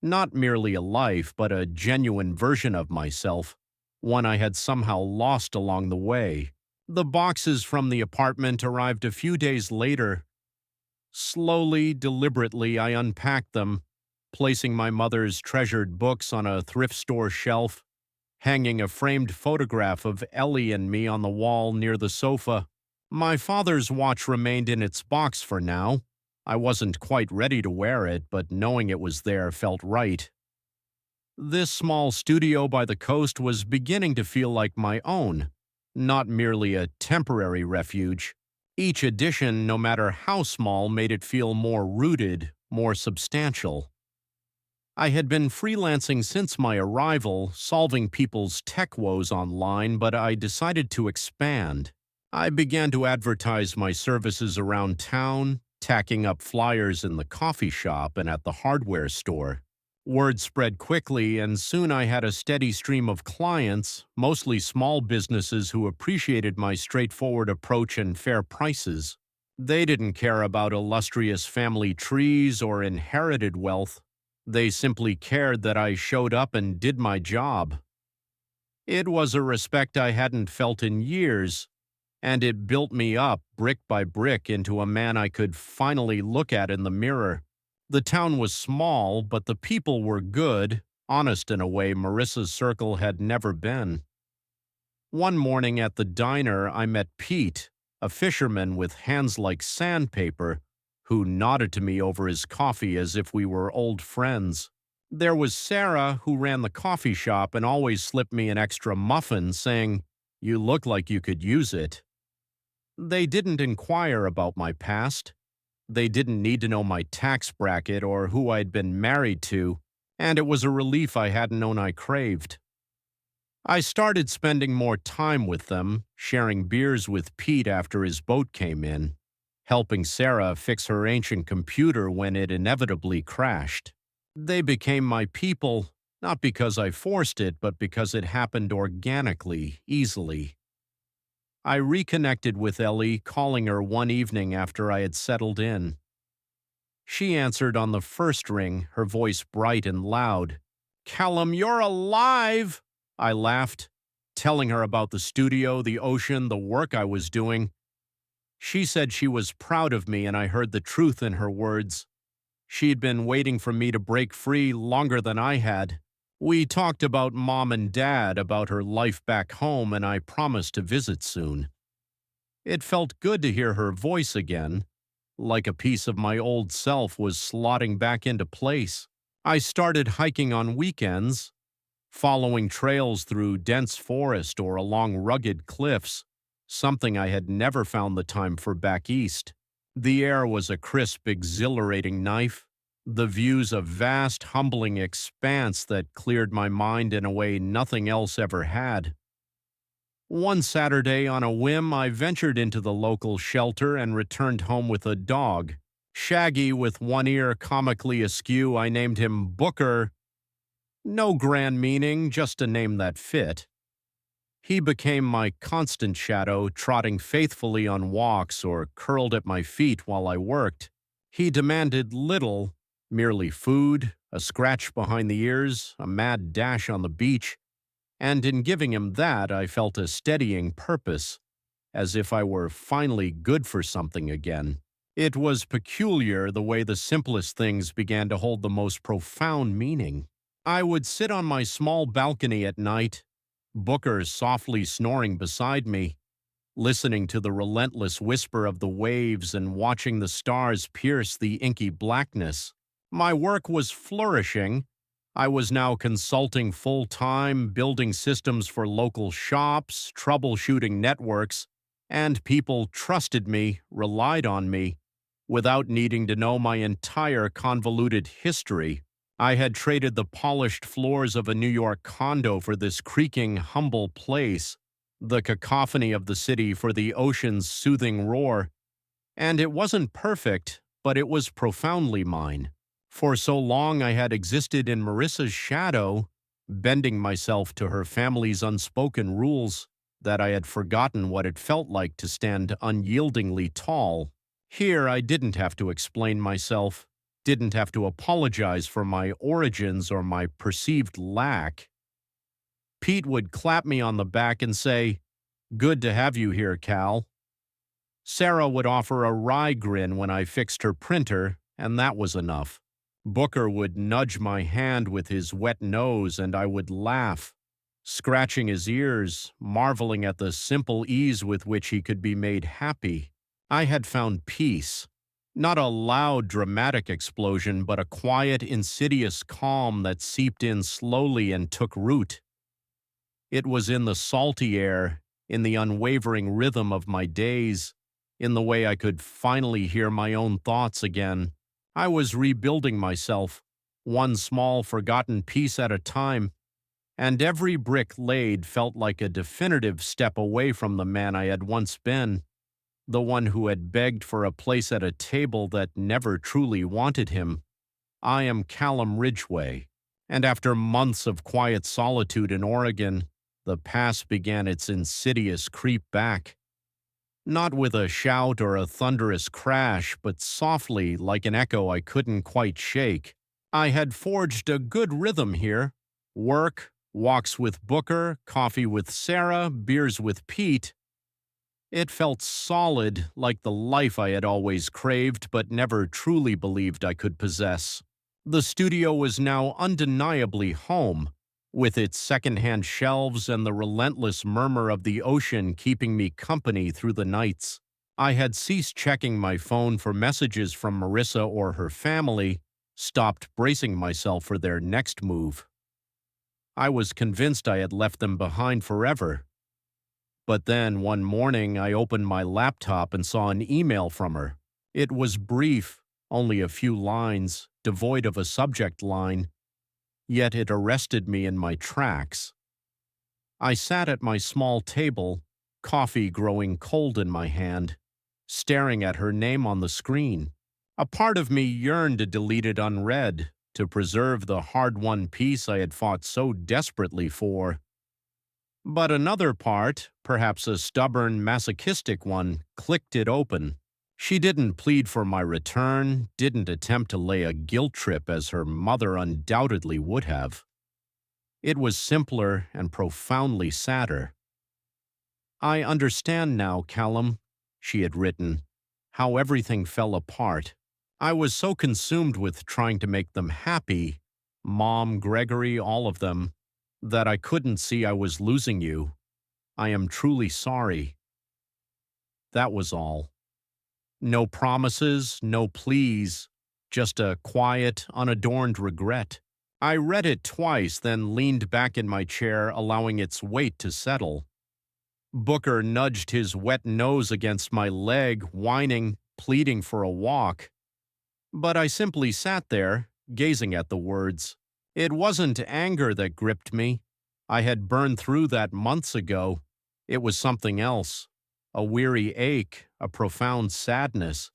Not merely a life, but a genuine version of myself, one I had somehow lost along the way. The boxes from the apartment arrived a few days later. Slowly, deliberately, I unpacked them, placing my mother's treasured books on a thrift store shelf, hanging a framed photograph of Ellie and me on the wall near the sofa. My father's watch remained in its box for now. I wasn't quite ready to wear it, but knowing it was there felt right. This small studio by the coast was beginning to feel like my own, not merely a temporary refuge. Each addition, no matter how small, made it feel more rooted, more substantial. I had been freelancing since my arrival, solving people's tech woes online, but I decided to expand. I began to advertise my services around town, tacking up flyers in the coffee shop and at the hardware store. Word spread quickly, and soon I had a steady stream of clients, mostly small businesses who appreciated my straightforward approach and fair prices. They didn't care about illustrious family trees or inherited wealth. They simply cared that I showed up and did my job. It was a respect I hadn't felt in years, and it built me up, brick by brick, into a man I could finally look at in the mirror. The town was small, but the people were good, honest in a way Marissa's circle had never been. One morning at the diner, I met Pete, a fisherman with hands like sandpaper, who nodded to me over his coffee as if we were old friends. There was Sarah, who ran the coffee shop and always slipped me an extra muffin, saying, "You look like you could use it." They didn't inquire about my past. They didn't need to know my tax bracket or who I'd been married to, and it was a relief I hadn't known I craved. I started spending more time with them, sharing beers with Pete after his boat came in, helping Sarah fix her ancient computer when it inevitably crashed. They became my people, not because I forced it, but because it happened organically, easily. I reconnected with Ellie, calling her one evening after I had settled in. She answered on the first ring, her voice bright and loud. "Callum, you're alive!" I laughed, telling her about the studio, the ocean, the work I was doing. She said she was proud of me, and I heard the truth in her words. She'd been waiting for me to break free longer than I had. We talked about Mom and Dad, about her life back home, and I promised to visit soon. It felt good to hear her voice again, like a piece of my old self was slotting back into place. I started hiking on weekends, following trails through dense forest or along rugged cliffs, something I had never found the time for back east. The air was a crisp, exhilarating knife, the views a vast, humbling expanse that cleared my mind in a way nothing else ever had. One Saturday, on a whim, I ventured into the local shelter and returned home with a dog. Shaggy with one ear comically askew, I named him Booker. No grand meaning, just a name that fit. He became my constant shadow, trotting faithfully on walks or curled at my feet while I worked. He demanded little, merely food, a scratch behind the ears, a mad dash on the beach, and in giving him that I felt a steadying purpose, as if I were finally good for something again. It was peculiar the way the simplest things began to hold the most profound meaning. I would sit on my small balcony at night, Booker softly snoring beside me, listening to the relentless whisper of the waves and watching the stars pierce the inky blackness. My work was flourishing. I was now consulting full-time, building systems for local shops, troubleshooting networks, and people trusted me, relied on me, without needing to know my entire convoluted history. I had traded the polished floors of a New York condo for this creaking, humble place, the cacophony of the city for the ocean's soothing roar. And it wasn't perfect, but it was profoundly mine. For so long I had existed in Marissa's shadow, bending myself to her family's unspoken rules, that I had forgotten what it felt like to stand unyieldingly tall. Here I didn't have to explain myself, didn't have to apologize for my origins or my perceived lack. Pete would clap me on the back and say, "Good to have you here, Cal." Sarah would offer a wry grin when I fixed her printer, and that was enough. Booker would nudge my hand with his wet nose, and I would laugh, scratching his ears, marveling at the simple ease with which he could be made happy. I had found peace. Not a loud, dramatic explosion, but a quiet, insidious calm that seeped in slowly and took root. It was in the salty air, in the unwavering rhythm of my days, in the way I could finally hear my own thoughts again. I was rebuilding myself, one small forgotten piece at a time, and every brick laid felt like a definitive step away from the man I had once been, the one who had begged for a place at a table that never truly wanted him. I am Callum Ridgway, and after months of quiet solitude in Oregon, the past began its insidious creep back. Not with a shout or a thunderous crash, but softly, like an echo I couldn't quite shake. I had forged a good rhythm here. Work, walks with Booker, coffee with Sarah, beers with Pete. It felt solid, like the life I had always craved but never truly believed I could possess. The studio was now undeniably home, with its second-hand shelves and the relentless murmur of the ocean keeping me company through the nights. I had ceased checking my phone for messages from Marissa or her family, stopped bracing myself for their next move. I was convinced I had left them behind forever. But then, one morning, I opened my laptop and saw an email from her. It was brief, only a few lines, devoid of a subject line, yet it arrested me in my tracks. I sat at my small table, coffee growing cold in my hand, staring at her name on the screen. A part of me yearned to delete it unread, to preserve the hard-won peace I had fought so desperately for. But another part, perhaps a stubborn, masochistic one, clicked it open. She didn't plead for my return, didn't attempt to lay a guilt trip as her mother undoubtedly would have. It was simpler and profoundly sadder. "I understand now, Callum," she had written, "how everything fell apart. I was so consumed with trying to make them happy, Mom, Gregory, all of them, that I couldn't see I was losing you. I am truly sorry." That was all. No promises, no pleas, just a quiet, unadorned regret. I read it twice, then leaned back in my chair, allowing its weight to settle. Booker nudged his wet nose against my leg, whining, pleading for a walk. But I simply sat there, gazing at the words. It wasn't anger that gripped me. I had burned through that months ago. It was something else, a weary ache, a profound sadness.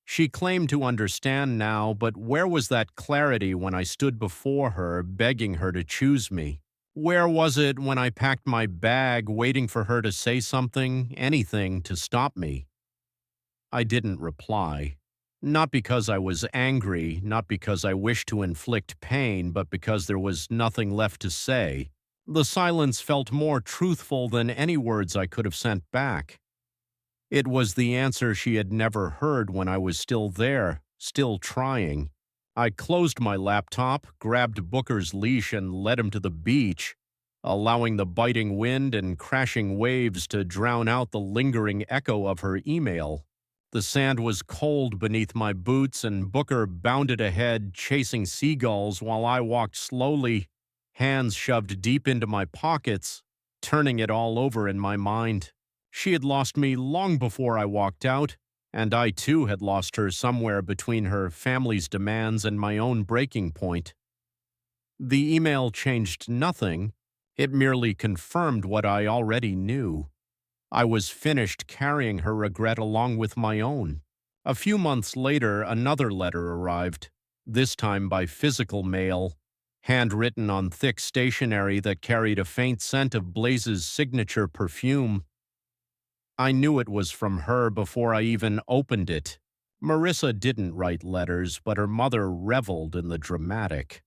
She claimed to understand now, but where was that clarity when I stood before her, begging her to choose me? Where was it when I packed my bag, waiting for her to say something, anything, to stop me? I didn't reply. Not because I was angry, not because I wished to inflict pain, but because there was nothing left to say. The silence felt more truthful than any words I could have sent back. It was the answer she had never heard when I was still there, still trying. I closed my laptop, grabbed Booker's leash, and led him to the beach, allowing the biting wind and crashing waves to drown out the lingering echo of her email. The sand was cold beneath my boots, and Booker bounded ahead, chasing seagulls while I walked slowly, hands shoved deep into my pockets, turning it all over in my mind. She had lost me long before I walked out, and I too had lost her somewhere between her family's demands and my own breaking point. The email changed nothing. It merely confirmed what I already knew. I was finished carrying her regret along with my own. A few months later, another letter arrived, this time by physical mail, handwritten on thick stationery that carried a faint scent of Blaze's signature perfume. I knew it was from her before I even opened it. Marissa didn't write letters, but her mother reveled in the dramatic.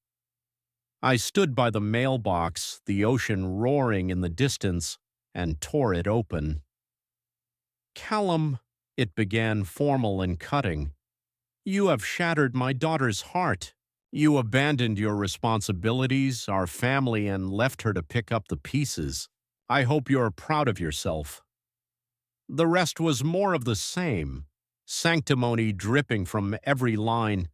I stood by the mailbox, the ocean roaring in the distance, and tore it open. Callum, it began, formal and cutting. You have shattered my daughter's heart. You abandoned your responsibilities, our family, and left her to pick up the pieces. I hope you're proud of yourself. The rest was more of the same, sanctimony dripping from every line,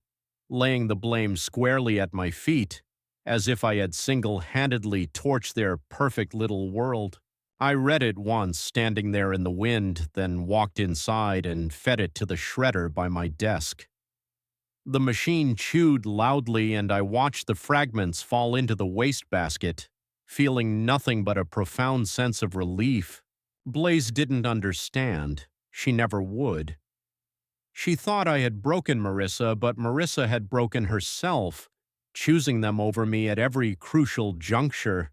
laying the blame squarely at my feet, as if I had single-handedly torched their perfect little world. I read it once, standing there in the wind, then walked inside and fed it to the shredder by my desk. The machine chewed loudly, and I watched the fragments fall into the wastebasket, feeling nothing but a profound sense of relief. Blaze didn't understand. She never would. She thought I had broken Marissa, but Marissa had broken herself, choosing them over me at every crucial juncture.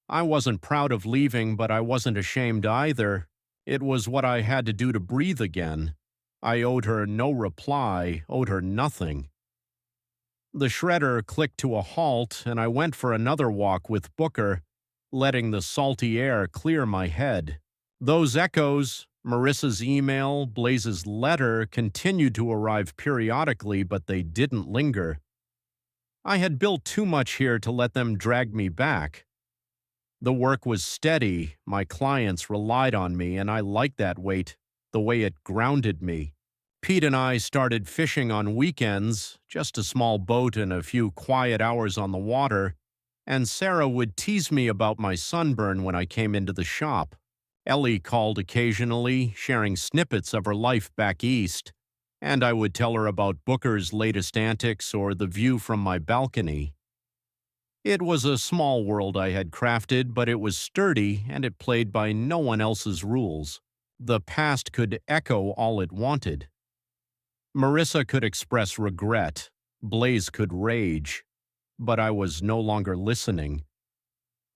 I wasn't proud of leaving, but I wasn't ashamed either. It was what I had to do to breathe again. I owed her no reply, owed her nothing. The shredder clicked to a halt, and I went for another walk with Booker, letting the salty air clear my head. Those echoes, Marissa's email, Blaze's letter, continued to arrive periodically, but they didn't linger. I had built too much here to let them drag me back. The work was steady, my clients relied on me, and I liked that weight, the way it grounded me. Pete and I started fishing on weekends, just a small boat and a few quiet hours on the water, and Sarah would tease me about my sunburn when I came into the shop. Ellie called occasionally, sharing snippets of her life back east, and I would tell her about Booker's latest antics or the view from my balcony. It was a small world I had crafted, but it was sturdy, and it played by no one else's rules. The past could echo all it wanted. Marissa could express regret. Blaze could rage. But I was no longer listening.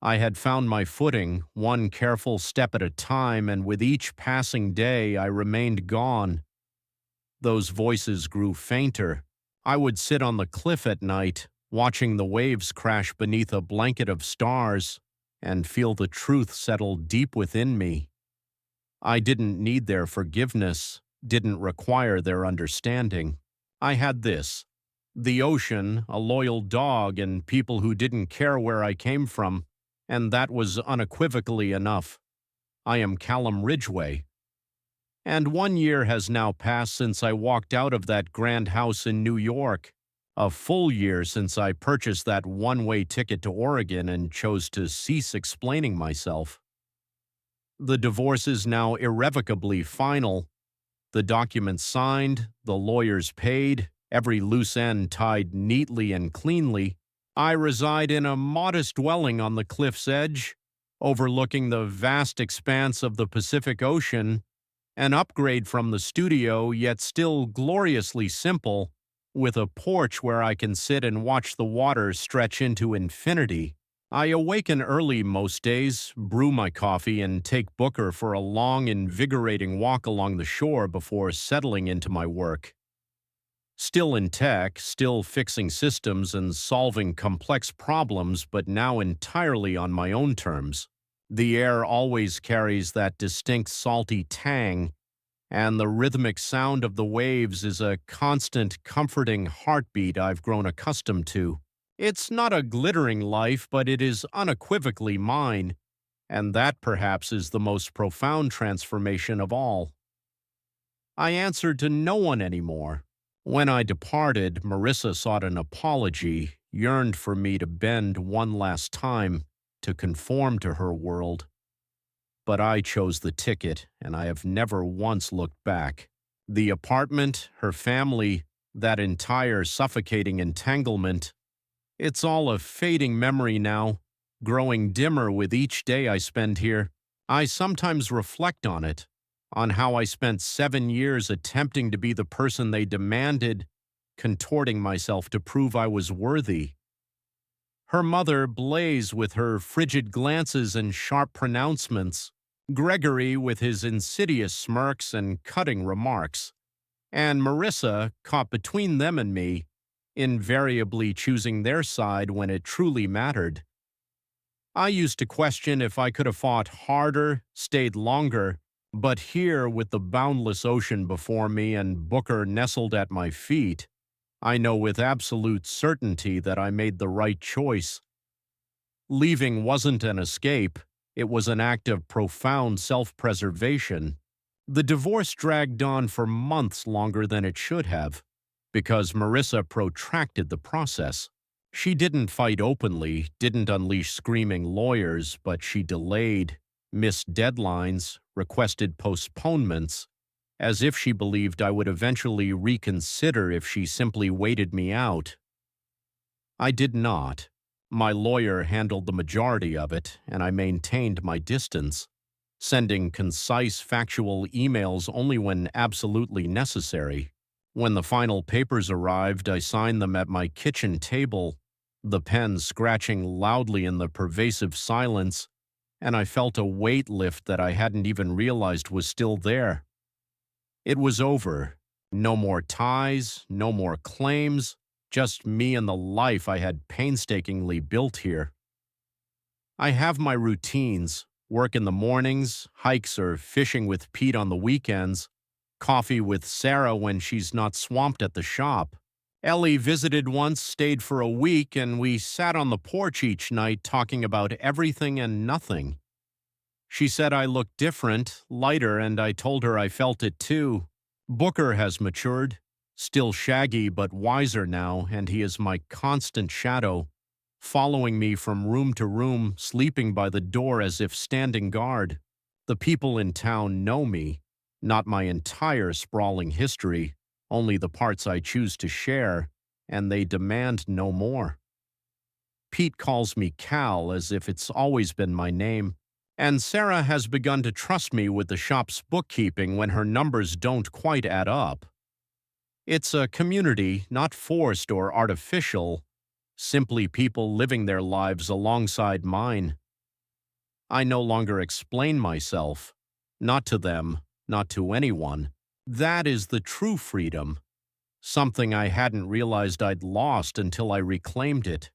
I had found my footing, one careful step at a time, and with each passing day I remained gone. Those voices grew fainter. I would sit on the cliff at night, watching the waves crash beneath a blanket of stars, and feel the truth settle deep within me. I didn't need their forgiveness, didn't require their understanding. I had this: the ocean, a loyal dog, and people who didn't care where I came from, and that was unequivocally enough. I am Callum Ridgway. And 1 year has now passed since I walked out of that grand house in New York. A full year since I purchased that one-way ticket to Oregon and chose to cease explaining myself. The divorce is now irrevocably final. The documents signed, the lawyers paid, every loose end tied neatly and cleanly. I reside in a modest dwelling on the cliff's edge, overlooking the vast expanse of the Pacific Ocean, an upgrade from the studio, yet still gloriously simple, with a porch where I can sit and watch the water stretch into infinity. I awaken early most days, brew my coffee, and take Booker for a long, invigorating walk along the shore before settling into my work. Still in tech, still fixing systems and solving complex problems, but now entirely on my own terms. The air always carries that distinct salty tang, and the rhythmic sound of the waves is a constant, comforting heartbeat I've grown accustomed to. It's not a glittering life, but it is unequivocally mine, and that perhaps is the most profound transformation of all. I answered to no one anymore. When I departed, Marissa sought an apology, yearned for me to bend one last time, to conform to her world. But I chose the ticket, and I have never once looked back. The apartment, her family, that entire suffocating entanglement, it's all a fading memory now, growing dimmer with each day I spend here. I sometimes reflect on it, on how I spent 7 years attempting to be the person they demanded, contorting myself to prove I was worthy. Her mother, Blaze, with her frigid glances and sharp pronouncements, Gregory with his insidious smirks and cutting remarks, and Marissa, caught between them and me, invariably choosing their side when it truly mattered. I used to question if I could have fought harder, stayed longer, but here, with the boundless ocean before me and Booker nestled at my feet, I know with absolute certainty that I made the right choice. Leaving wasn't an escape, it was an act of profound self-preservation. The divorce dragged on for months longer than it should have, because Marissa protracted the process. She didn't fight openly, didn't unleash screaming lawyers, but she delayed, missed deadlines, requested postponements, as if she believed I would eventually reconsider if she simply waited me out. I did not. My lawyer handled the majority of it, and I maintained my distance, sending concise, factual emails only when absolutely necessary. When the final papers arrived, I signed them at my kitchen table, the pen scratching loudly in the pervasive silence, and I felt a weight lift that I hadn't even realized was still there. It was over. No more ties, no more claims, just me and the life I had painstakingly built here. I have my routines, work in the mornings, hikes or fishing with Pete on the weekends, coffee with Sarah when she's not swamped at the shop. Ellie visited once, stayed for a week, and we sat on the porch each night talking about everything and nothing. She said I looked different, lighter, and I told her I felt it too. Booker has matured, still shaggy but wiser now, and he is my constant shadow, following me from room to room, sleeping by the door as if standing guard. The people in town know me, not my entire sprawling history, only the parts I choose to share, and they demand no more. Pete calls me Cal as if it's always been my name, and Sarah has begun to trust me with the shop's bookkeeping when her numbers don't quite add up. It's a community, not forced or artificial, simply people living their lives alongside mine. I no longer explain myself, not to them, not to anyone. That is the true freedom, something I hadn't realized I'd lost until I reclaimed it.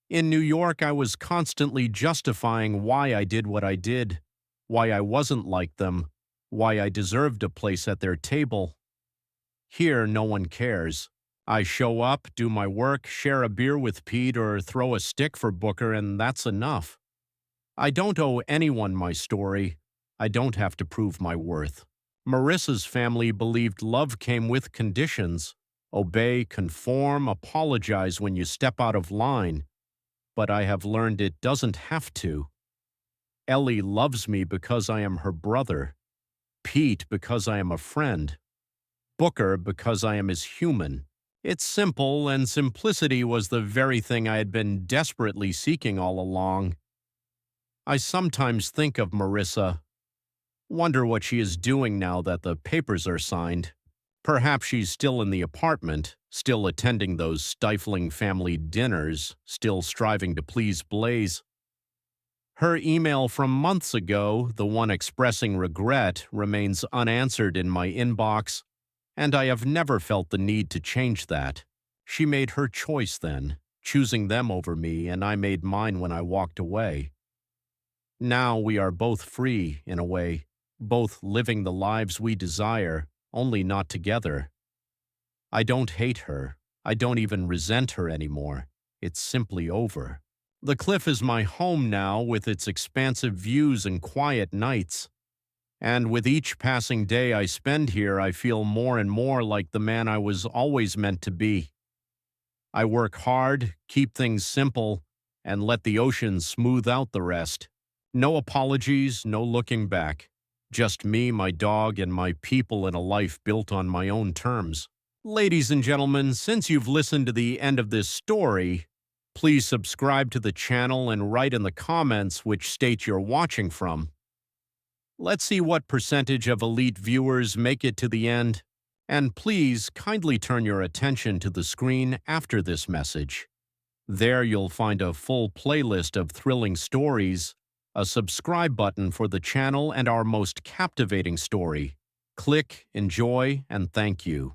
In New York, I was constantly justifying why I did what I did, why I wasn't like them, why I deserved a place at their table. Here, no one cares. I show up, do my work, share a beer with Pete, or throw a stick for Booker, and that's enough. I don't owe anyone my story. I don't have to prove my worth. Marissa's family believed love came with conditions. Obey, conform, apologize when you step out of line. But I have learned it doesn't have to. Ellie loves me because I am her brother. Pete because I am a friend. Booker because I am his human. It's simple, and simplicity was the very thing I had been desperately seeking all along. I sometimes think of Marissa. Wonder what she is doing now that the papers are signed. Perhaps she's still in the apartment, still attending those stifling family dinners, still striving to please Blaze. Her email from months ago, the one expressing regret, remains unanswered in my inbox, and I have never felt the need to change that. She made her choice then, choosing them over me, and I made mine when I walked away. Now we are both free, in a way, both living the lives we desire, only not together. I don't hate her. I don't even resent her anymore. It's simply over. The cliff is my home now, with its expansive views and quiet nights. And with each passing day I spend here, I feel more and more like the man I was always meant to be. I work hard, keep things simple, and let the ocean smooth out the rest. No apologies, no looking back. Just me, my dog, and my people in a life built on my own terms. Ladies and gentlemen, since you've listened to the end of this story, please subscribe to the channel and write in the comments which state you're watching from. Let's see what percentage of elite viewers make it to the end. And please kindly turn your attention to the screen after this message. There you'll find a full playlist of thrilling stories, a subscribe button for the channel, and our most captivating story. Click, enjoy, and thank you.